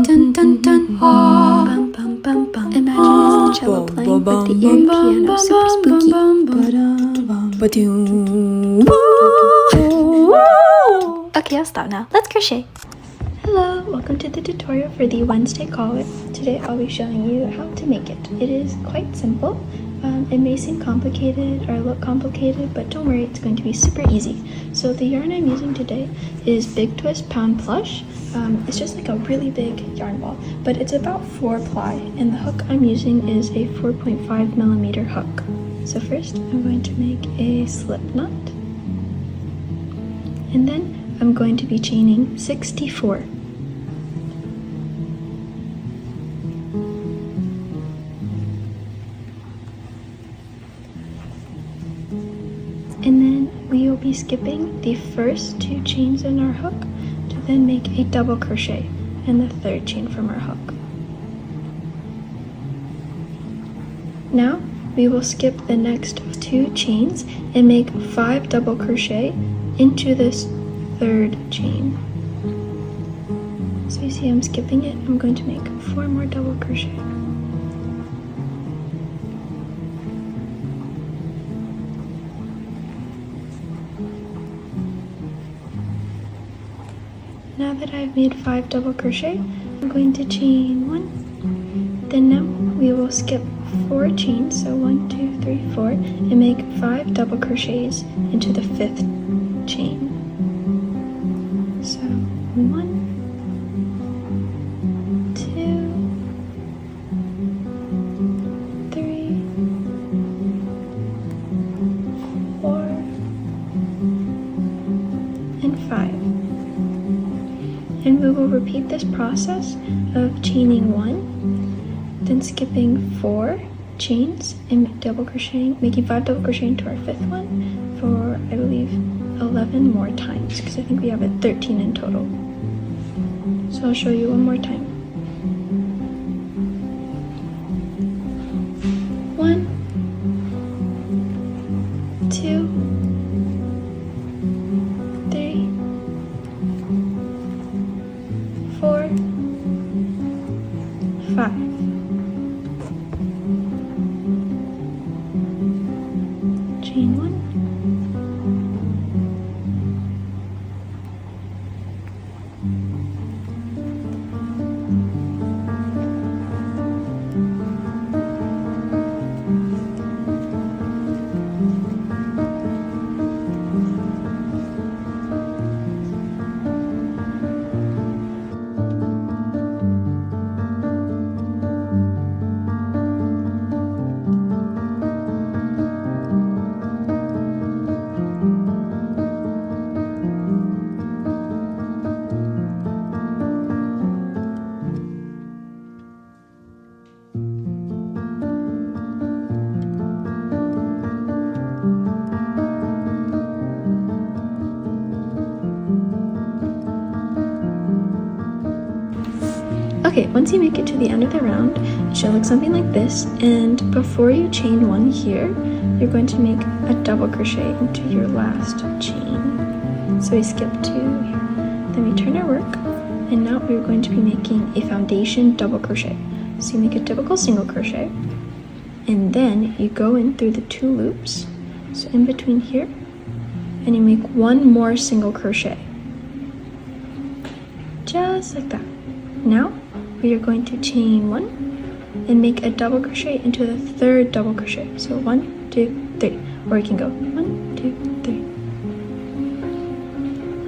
Dun dun dun. Bum bum bum bum. Imagine it's the cello playing with the airy piano, super spooky. Okay, I'll stop now. Let's crochet. Hello, welcome to the tutorial for the Wednesday collar. Today I'll be showing you how to make it. It is quite simple. It may seem complicated or look complicated, but don't worry, it's going to be super easy. So the yarn I'm using today is Big Twist Pound Plush. It's just like a really big yarn ball, but it's about 4 ply, and the hook I'm using is a 4.5mm hook. So first I'm going to make a slip knot, and then I'm going to be chaining 64. And then we will be skipping the first 2 chains in our hook to then make a double crochet in the 3rd chain from our hook. Now we will skip the next 2 chains and make 5 double crochet into this 3rd chain. So you see I'm skipping it. I'm going to make 4 more double crochet. Now that I've made 5 double crochet, I'm going to chain 1. Then now we will skip 4 chains, so 1, 2, 3, 4, and make 5 double crochets into the 5th chain. So 1, 2, 3, 4, and 5. And we will repeat this process of chaining 1, then skipping 4 chains and double crocheting, making 5 double crochet into our 5th one for, I believe, 11 more times, because I think we have 13 in total. So I'll show you one more time. 1, 2, 3, 4, 5. Chain 1. Okay, once you make it to the end of the round, it should look something like this, and before you chain 1 here, you're going to make a double crochet into your last chain. So we skip 2 here, then we turn our work, and now we're going to be making a foundation double crochet. So you make a typical single crochet, and then you go in through the 2 loops, so in between here, and you make 1 more single crochet. Just like that. Now, we are going to chain 1 and make a double crochet into the 3rd double crochet. So 1, 2, 3, or you can go 1, 2,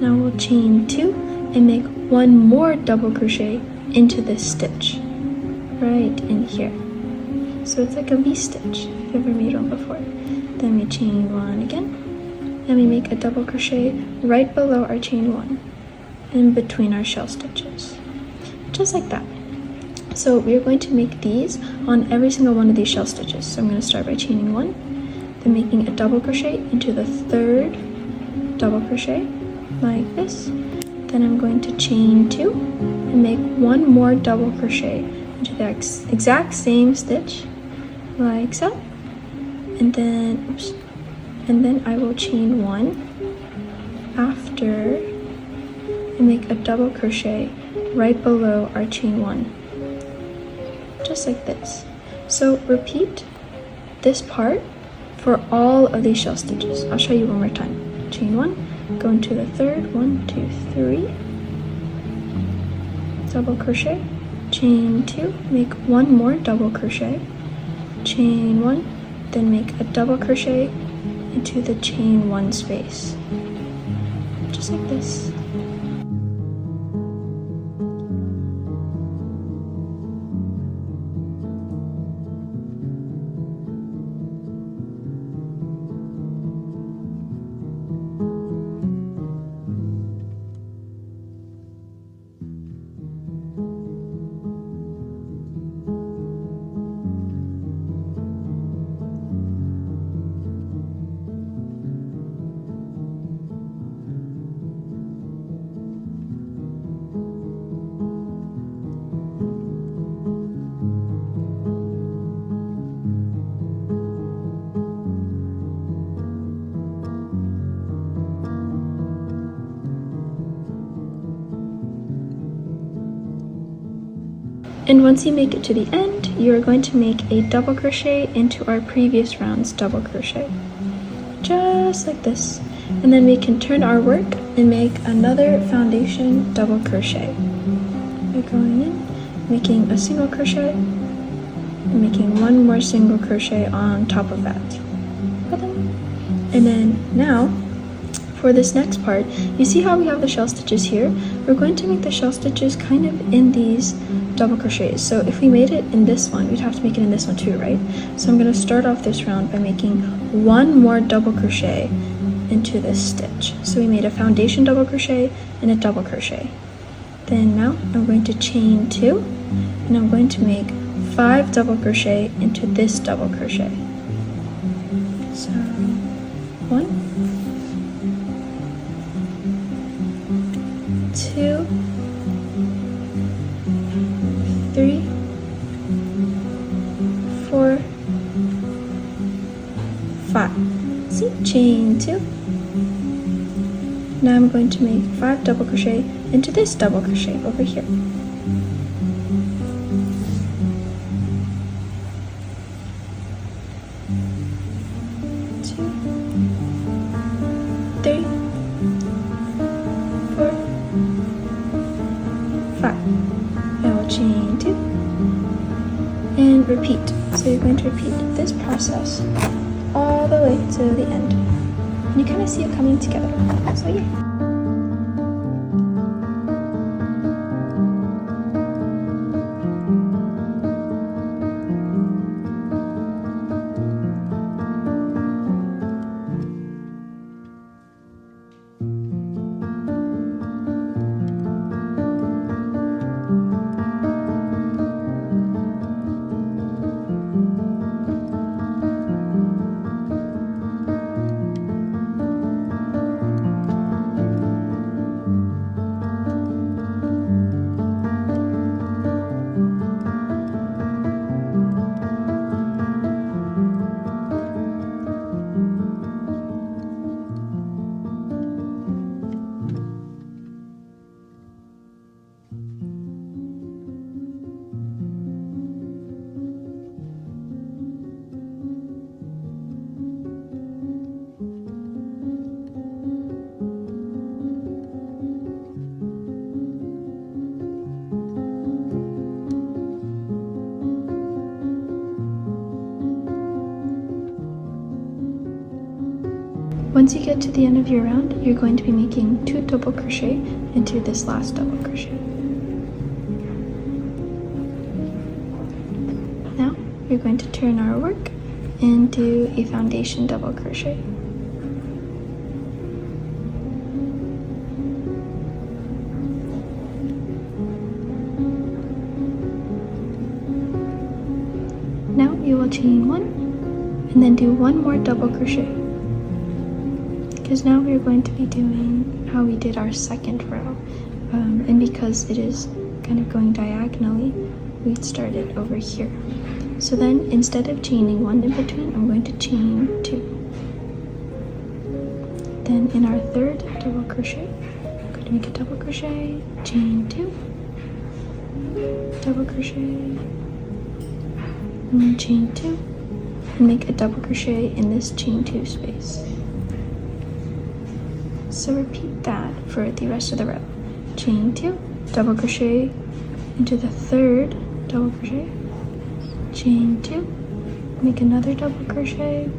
3. Now we'll chain 2 and make 1 more double crochet into this stitch right in here. So it's like a V-stitch if you've ever made one before. Then we chain 1 again, and we make a double crochet right below our chain 1 in between our shell stitches. Just like that. So we're going to make these on every single one of these shell stitches. So I'm going to start by chaining 1, then making a double crochet into the 3rd double crochet like this. Then I'm going to chain 2 and make 1 more double crochet into the exact same stitch like so. And then I will chain 1 after and make a double crochet right below our chain 1, just like this. So repeat this part for all of these shell stitches. I'll show you one more time. Chain 1, go into the third, 1, 2, 3, double crochet, chain 2, make 1 more double crochet, chain 1, then make a double crochet into the chain 1 space, just like this. And once you make it to the end, you're going to make a double crochet into our previous round's double crochet, just like this. And then we can turn our work and make another foundation double crochet. We're going in, making a single crochet, and making 1 more single crochet on top of that. And then now, for this next part, you see how we have the shell stitches here? We're going to make the shell stitches kind of in these double crochets. So if we made it in this one, we'd have to make it in this one too, right? So I'm going to start off this round by making 1 more double crochet into this stitch. So we made a foundation double crochet and a double crochet. Then now I'm going to chain 2, and I'm going to make 5 double crochet into this double crochet. So 1, 2, 3, 4, 5. See, chain 2. Now I'm going to make 5 double crochet into this double crochet over here. 2, 3, 4, 5. Now we'll chain 2 and repeat. So you're going to repeat this process all the way to the end. And you kind of see it coming together. So yeah. Once you get to the end of your round, you're going to be making 2 double crochet into this last double crochet. Now we're going to turn our work and do a foundation double crochet. Now you will chain 1 and then do 1 more double crochet, because now we're going to be doing how we did our second row, and because it is kind of going diagonally, we started over here. So then instead of chaining 1 in between, I'm going to chain 2. Then in our third double crochet, I'm going to make a double crochet, chain 2, double crochet, and then chain 2, and make a double crochet in this chain 2 space. So repeat that for the rest of the row. Chain 2, double crochet into the 3rd double crochet, chain 2, make another double crochet,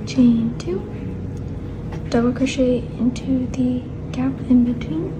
chain 2, double crochet into the gap in between,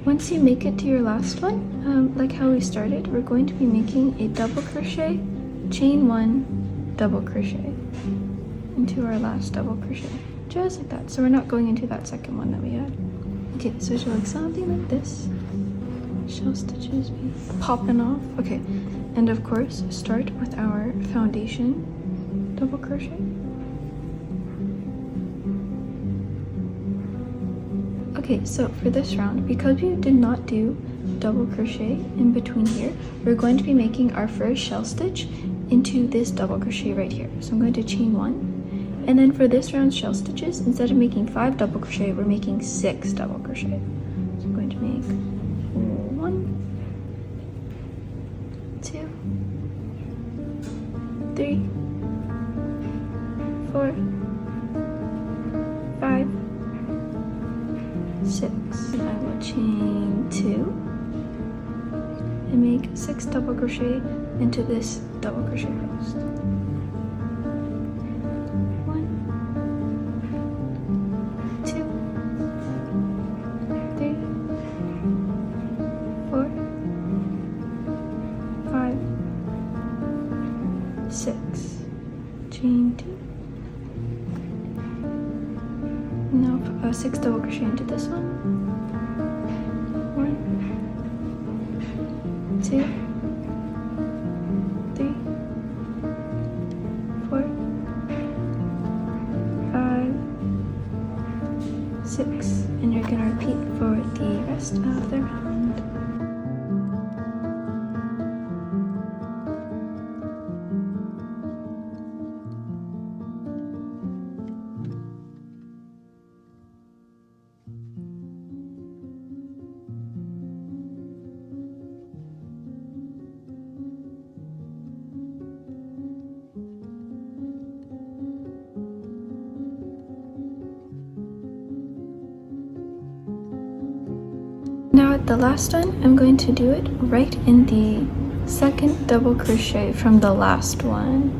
Once you make it to your last one, like how we started, we're going to be making a double crochet, chain 1, double crochet into our last double crochet, just like that. So we're not going into that second one that we had. Okay, so it should look something like this. Shell stitches be popping off. Okay, and of course, start with our foundation double crochet. Okay, so for this round, because we did not do double crochet in between here, we're going to be making our first shell stitch into this double crochet right here. So I'm going to chain 1, and then for this round shell stitches, instead of making 5 double crochet, we're making 6 double crochet. So I'm going to make 1, 2, 3, 4, 5, 6. And I will chain 2 and make 6 double crochet into this double crochet post. 1, 2, 3, 4, 5, 6. Chain 2. Now 6 double crochet into this one. 1, 2, 3, 4, 5, 6, and you're gonna repeat for the rest of the round. Now at the last one, I'm going to do it right in the second double crochet from the last one.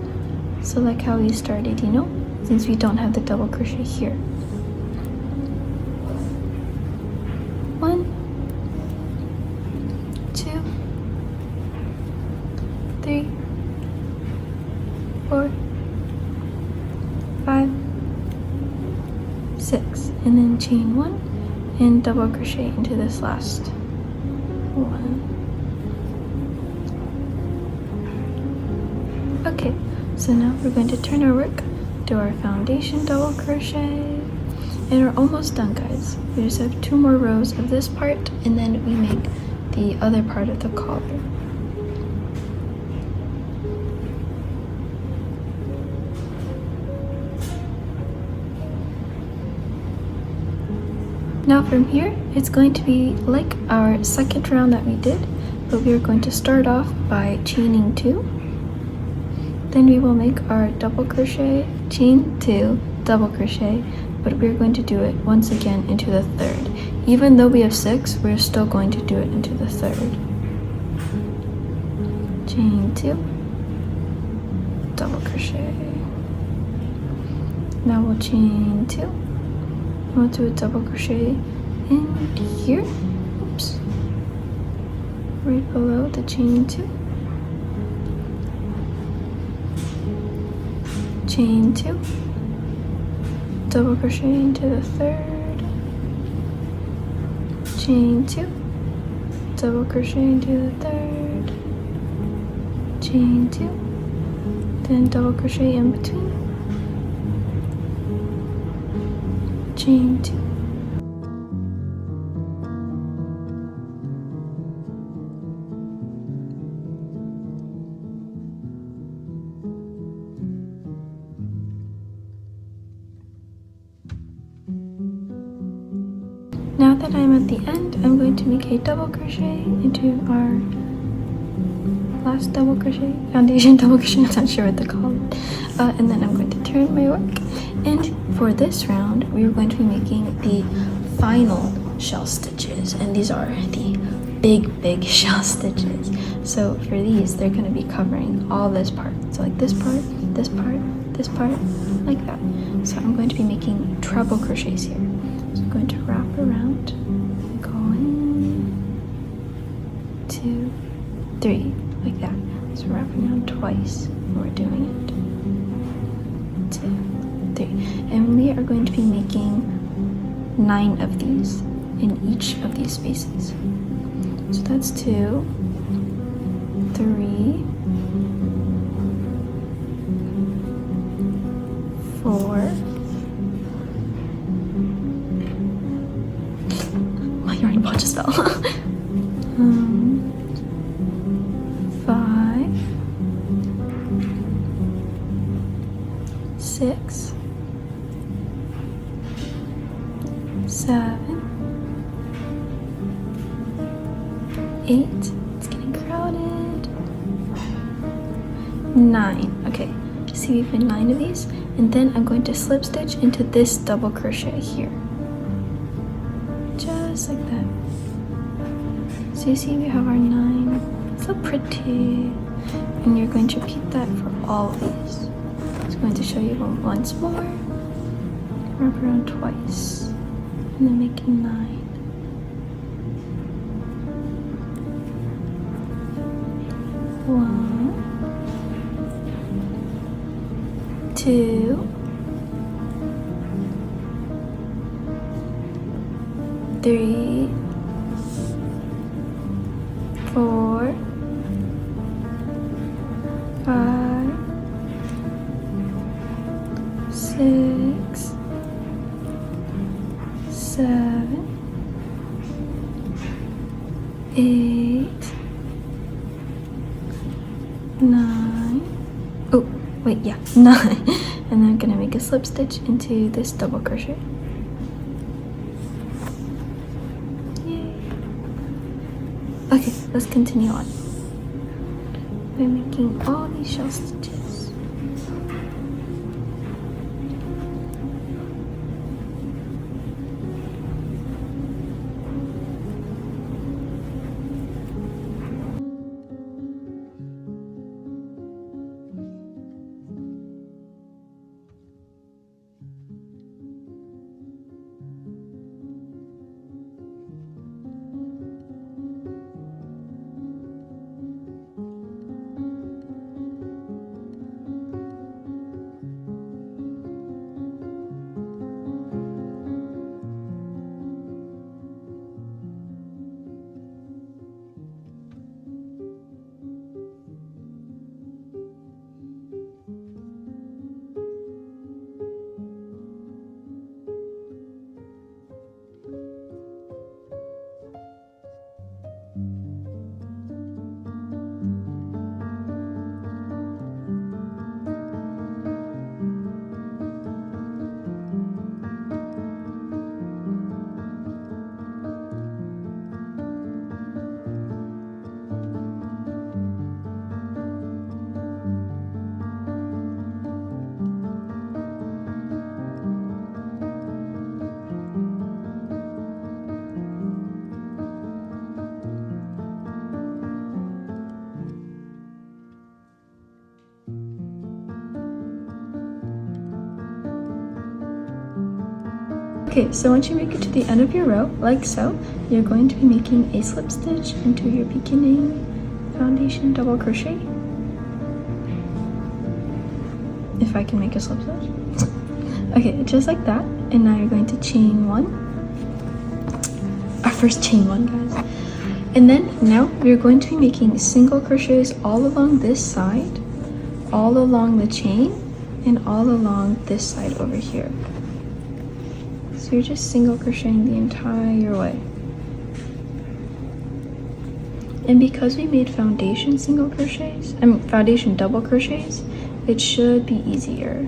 So like how we started, you know, since we don't have the double crochet here. 1, 2, 3, 4, 5, 6, and then chain 1 and double crochet into this last one. Okay, so now we're going to turn our work, do our foundation double crochet, and we're almost done, guys. We just have 2 more rows of this part, and then we make the other part of the collar. Now from here, it's going to be like our second round that we did, but we are going to start off by chaining 2. Then we will make our double crochet, chain 2, double crochet, but we're going to do it once again into the 3rd. Even though we have 6, we're still going to do it into the 3rd. Chain 2, double crochet. Now we'll chain 2. We'll do a double crochet in here. Oops. Right below the chain 2. Chain 2. Double crochet into the 3rd. Chain 2. Double crochet into the 3rd. Chain 2. Then double crochet in between. Chain 2. Now that I'm at the end, I'm going to make a double crochet into our last double crochet, foundation double crochet, I'm not sure what to call it. And then I'm going to turn my work. And for this round, we are going to be making the final shell stitches. And these are the big shell stitches. So for these, they're going to be covering all this part. So like this part, this part, this part, like that. So I'm going to be making treble crochets here. So I'm going to wrap around, go in, 2, 3, like that. So wrapping around twice when we're doing it. 2, 3. And we are going to be making 9 of these in each of these spaces. So that's 2, 3, 4. My yarn ball just fell. 5, 6, 7, 8. It's getting crowded. 9. Okay, see we've made 9 of these, and then I'm going to slip stitch into this double crochet here, just like that. So you see we have our 9. So pretty. And you're going to repeat that for all of these. I'm going to show you once more. Wrap around twice, and then making 9. 1, 2, 3, 4, 5, 6, 7, 8, 9. Oh, wait, yeah, 9. And then I'm gonna make a slip stitch into this double crochet. Yay. Okay, let's continue on. We're making all these shell stitches. Okay, so once you make it to the end of your row, like so, you're going to be making a slip stitch into your beginning foundation double crochet. If I can make a slip stitch. Okay, just like that. And now you're going to chain one. Our first chain one, guys. And then now we're going to be making single crochets all along this side, all along the chain, and all along this side over here. So you're just single crocheting the entire way. And because we made foundation single crochets, foundation double crochets, it should be easier.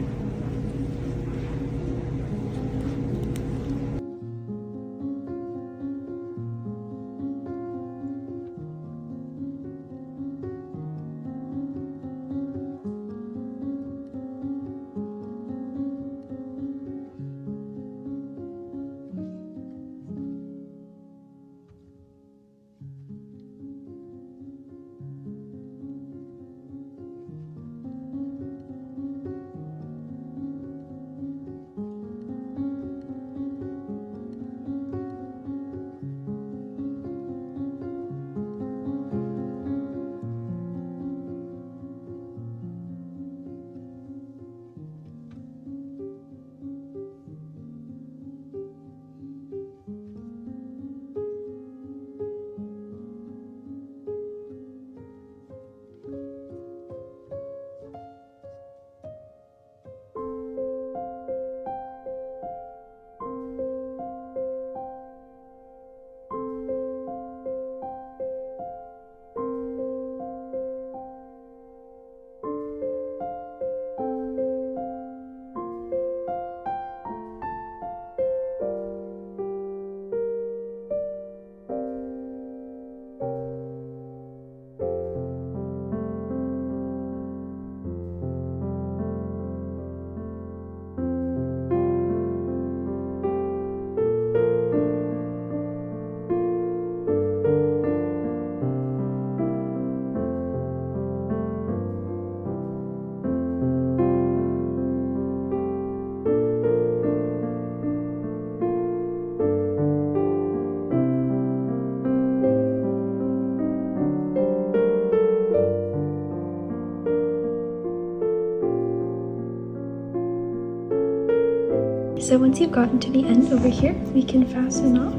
So once you've gotten to the end over here, we can fasten off,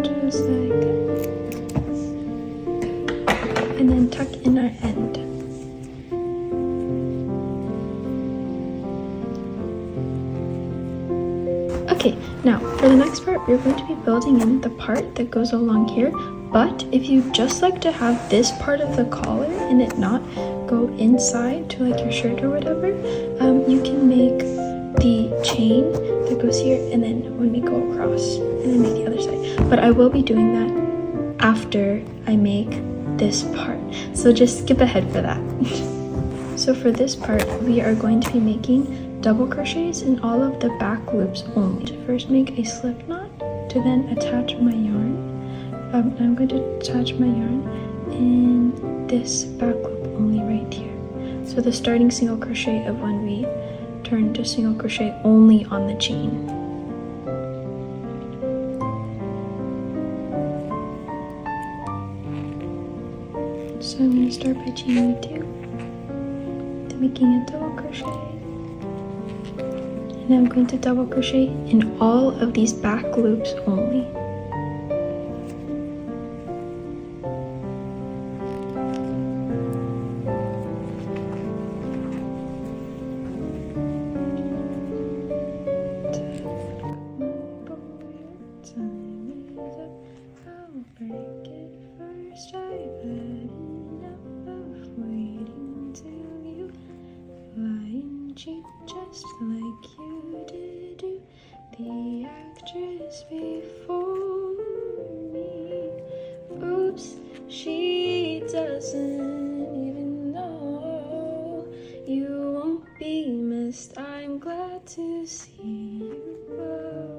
just like that, and then tuck in our end. Okay, now for the next part, we're going to be building in the part that goes along here, but if you just like to have this part of the collar and it not go inside to like your shirt or whatever, you can make the chain that goes here and then when we go across and then make the other side. But I will be doing that after I make this part, so just skip ahead for that. So for this part, we are going to be making double crochets in all of the back loops only. To first make a slip knot to then attach my yarn. I'm going to attach my yarn in this back loop only right here. So the starting single crochet of when we turn to single crochet only on the chain. So I'm going to start by chaining 2, then making a double crochet, and I'm going to double crochet in all of these back loops only. Cheek just like you did, do the actress before me. Oops, she doesn't even know. You won't be missed, I'm glad to see you go.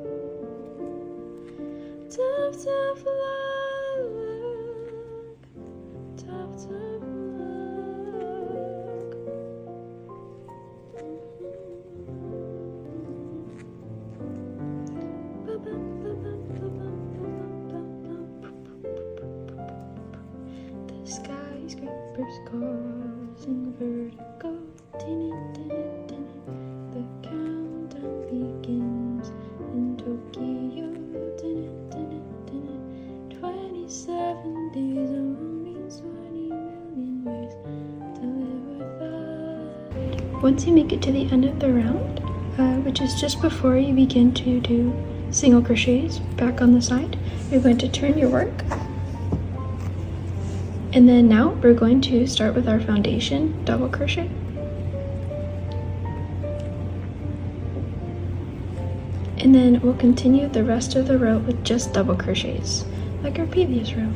Tough, tough luck, tough, tough luck. causing vertigo. The countdown begins in Tokyo. 27 days only 20 million ways to live without. Once you make it to the end of the round, which is just before you begin to do single crochets back on the side, you're going to turn your work. And then now we're going to start with our foundation double crochet. And then we'll continue the rest of the row with just double crochets, like our previous row.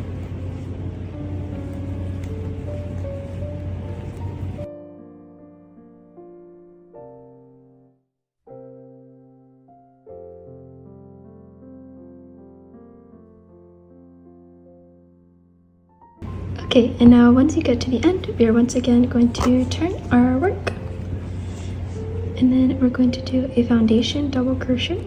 Okay, and now once you get to the end, we are once again going to turn our work. And then we're going to do a foundation double crochet.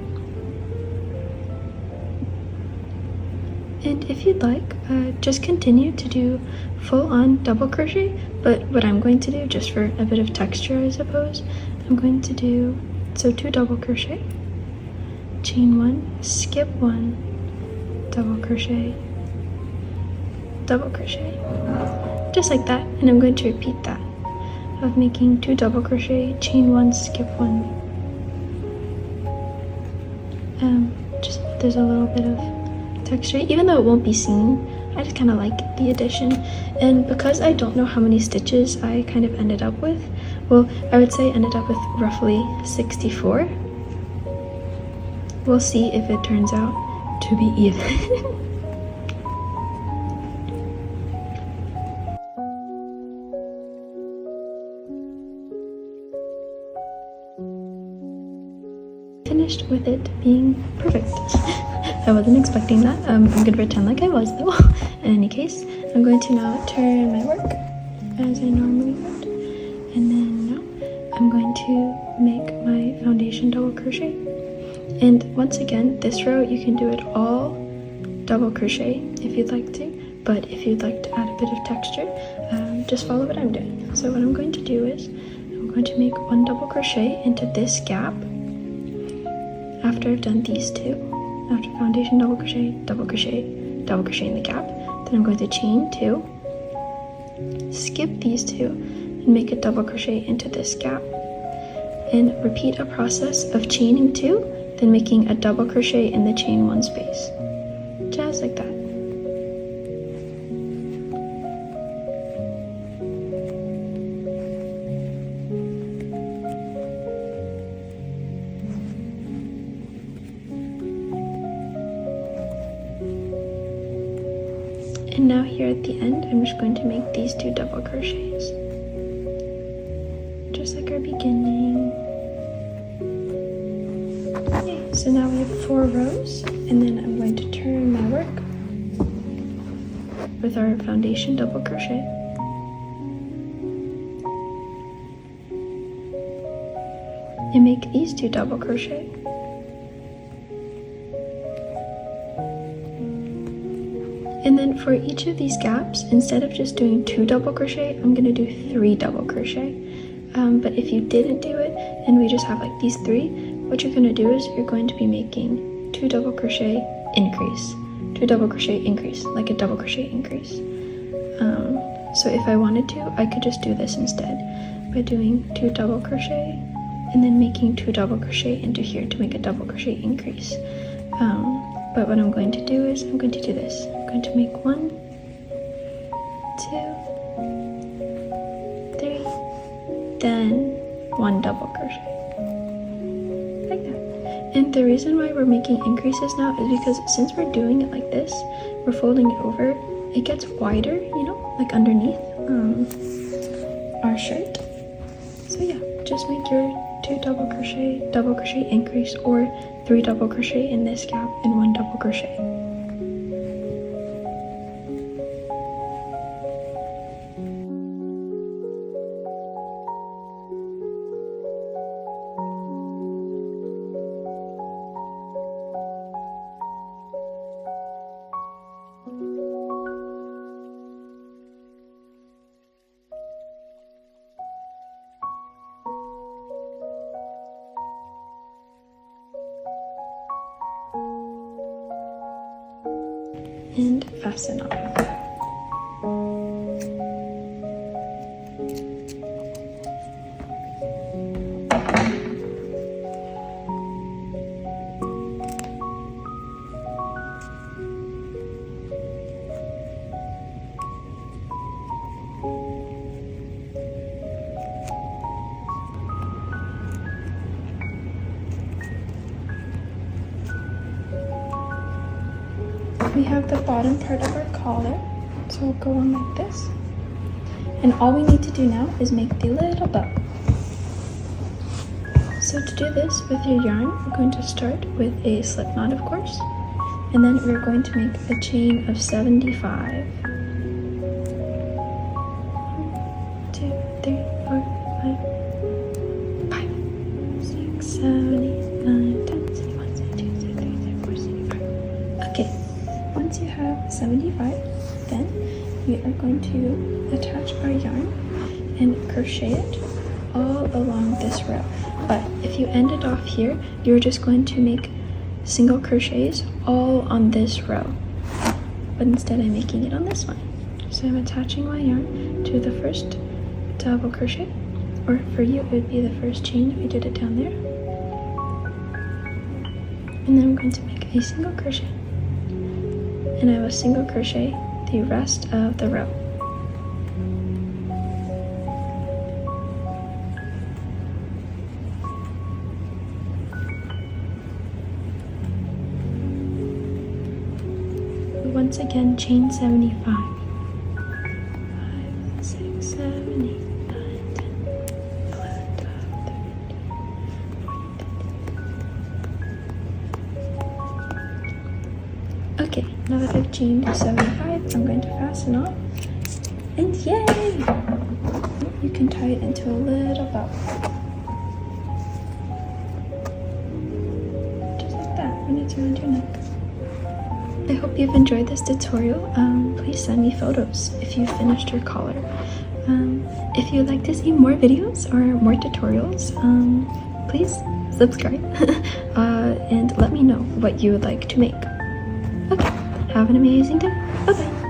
And if you'd like, just continue to do full-on double crochet, but what I'm going to do, just for a bit of texture I suppose, I'm going to do, so 2 double crochet, chain 1, skip 1, double crochet, just like that. And I'm going to repeat that, of making 2 double crochet, chain 1, skip 1. Just there's a little bit of texture, even though it won't be seen. I just kind of like the addition. And because I don't know how many stitches I kind of ended up with, well, I would say I ended up with roughly 64. We'll see if it turns out to be even. Finished with it being perfect. I wasn't expecting that. I'm gonna pretend like I was though. In any case, I'm going to now turn my work as I normally would, and then now I'm going to make my foundation double crochet. And once again, this row you can do it all double crochet if you'd like to, but if you'd like to add a bit of texture, just follow what I'm doing. So what I'm going to do is I'm going to make 1 double crochet into this gap after I've done these 2. After foundation double crochet, double crochet, double crochet in the gap, then I'm going to chain 2, skip these 2, and make a double crochet into this gap, and repeat a process of chaining 2, then making a double crochet in the chain 1 space, just like that. And now here at the end, I'm just going to make these 2 double crochets, just like our beginning. Okay, so now we have 4 rows, and then I'm going to turn my work with our foundation double crochet. And make these 2 double crochet. And then for each of these gaps, instead of just doing 2 double crochet, I'm going to do 3 double crochet. But if you didn't do it and we just have like these 3, what you're going to do is you're going to be making 2 double crochet increase, 2 double crochet increase, like a double crochet increase. So if I wanted to, I could just do this instead by doing 2 double crochet and then making 2 double crochet into here to make a double crochet increase. But what I'm going to do is I'm going to do this. I'm going to make 1, 2, 3, then 1 double crochet, like that. And the reason why we're making increases now is because since we're doing it like this, we're folding it over, it gets wider, you know, like underneath our shirt. So yeah, just make your 2 double crochet increase, or 3 double crochet in this gap and 1 double crochet. and fasten off. We have the bottom part of our collar, so we'll go on like this. And all we need to do now is make the little bow. So to do this with your yarn, we're going to start with a slip knot, of course, and then we're going to make a chain of 75. 1, 2, 3, 4, 5, 6, 7, 8, 9, 10, 11, 12, 13, 14, 15. Okay. Once you have 75, then we are going to attach our yarn and crochet it all along this row. But if you end it off here, you're just going to make single crochets all on this row. But instead I'm making it on this one. So I'm attaching my yarn to the first double crochet, or for you it would be the first chain if you did it down there. And then I'm going to make a single crochet. And I will single crochet the rest of the row. Once again, chain 75. 5, 6, 7, 8, 9, 10, 11, 12, 13. Okay, now that I've chained 75, I'm going to fasten off, and yay! You can tie it into a little bow. Just like that, when it's around your neck. I hope you've enjoyed this tutorial. Please send me photos if you finished your collar. If you'd like to see more videos or more tutorials, please subscribe and let me know what you would like to make. Okay, have an amazing day. Bye-bye.